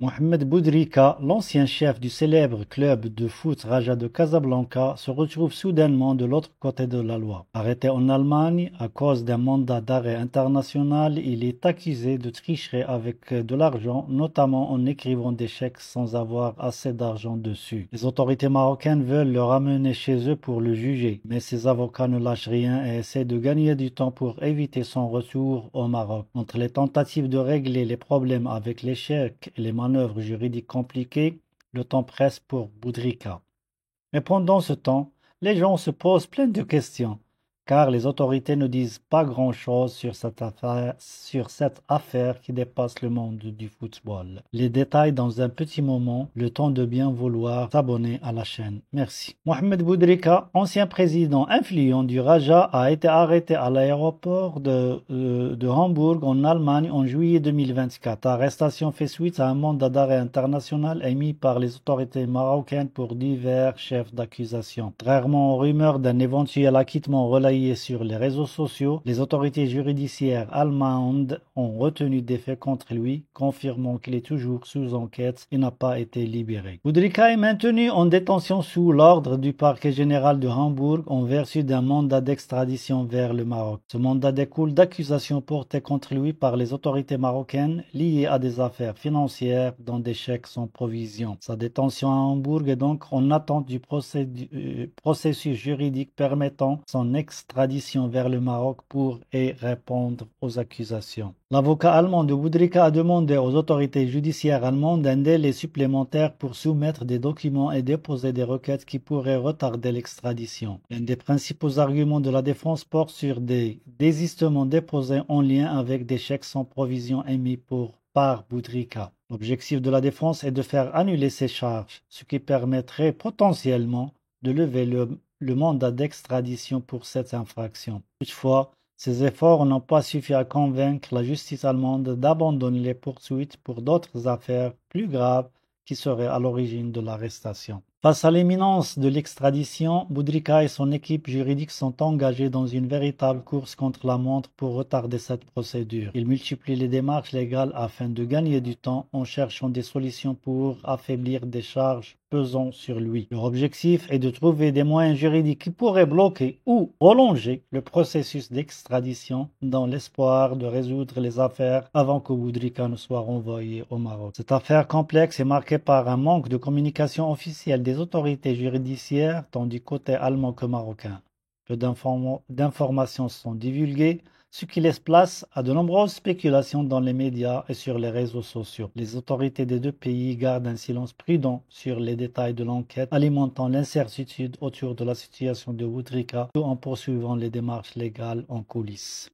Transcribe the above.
Mohamed Boudrika, l'ancien chef du célèbre club de foot Raja de Casablanca, se retrouve soudainement de l'autre côté de la loi. Arrêté en Allemagne à cause d'un mandat d'arrêt international, il est accusé de tricherie avec de l'argent, notamment en écrivant des chèques sans avoir assez d'argent dessus. Les autorités marocaines veulent le ramener chez eux pour le juger, mais ses avocats ne lâchent rien et essaient de gagner du temps pour éviter son retour au Maroc. Entre les tentatives de régler les problèmes avec les chèques et les manœuvres juridiques compliquées, le temps presse pour Boudrika. Mais pendant ce temps, les gens se posent plein de questions, car les autorités ne disent pas grand-chose sur cette affaire qui dépasse le monde du football. Les détails dans un petit moment, le temps de bien vouloir s'abonner à la chaîne. Merci. Mohamed Boudrika, ancien président influent du Raja, a été arrêté à l'aéroport de Hambourg en Allemagne en juillet 2024. L'arrestation fait suite à un mandat d'arrêt international émis par les autorités marocaines pour divers chefs d'accusation. Contrairement aux rumeurs d'un éventuel acquittement relayé sur les réseaux sociaux, les autorités judiciaires allemandes ont retenu des faits contre lui, confirmant qu'il est toujours sous enquête et n'a pas été libéré. Boudrika est maintenu en détention sous l'ordre du parquet général de Hambourg en vertu d'un mandat d'extradition vers le Maroc. Ce mandat découle d'accusations portées contre lui par les autorités marocaines liées à des affaires financières dont des chèques sans provision. Sa détention à Hambourg est donc en attente du processus juridique permettant son extradition vers le Maroc pour y répondre aux accusations. L'avocat allemand de Boudrika a demandé aux autorités judiciaires allemandes un délai supplémentaire pour soumettre des documents et déposer des requêtes qui pourraient retarder l'extradition. L'un des principaux arguments de la défense porte sur des désistements déposés en lien avec des chèques sans provision émis par Boudrika. L'objectif de la défense est de faire annuler ces charges, ce qui permettrait potentiellement de lever le mandat d'extradition pour cette infraction. Toutefois, ces efforts n'ont pas suffi à convaincre la justice allemande d'abandonner les poursuites pour d'autres affaires plus graves qui seraient à l'origine de l'arrestation. Face à l'imminence de l'extradition, Boudrika et son équipe juridique sont engagés dans une véritable course contre la montre pour retarder cette procédure. Ils multiplient les démarches légales afin de gagner du temps en cherchant des solutions pour affaiblir des charges pesant sur lui. Leur objectif est de trouver des moyens juridiques qui pourraient bloquer ou prolonger le processus d'extradition dans l'espoir de résoudre les affaires avant que Boudrika ne soit renvoyé au Maroc. Cette affaire complexe est marquée par un manque de communication officielle des autorités judiciaires tant du côté allemand que marocain. Peu d'informations sont divulguées, ce qui laisse place à de nombreuses spéculations dans les médias et sur les réseaux sociaux. Les autorités des deux pays gardent un silence prudent sur les détails de l'enquête, alimentant l'incertitude autour de la situation de Boudrika tout en poursuivant les démarches légales en coulisses.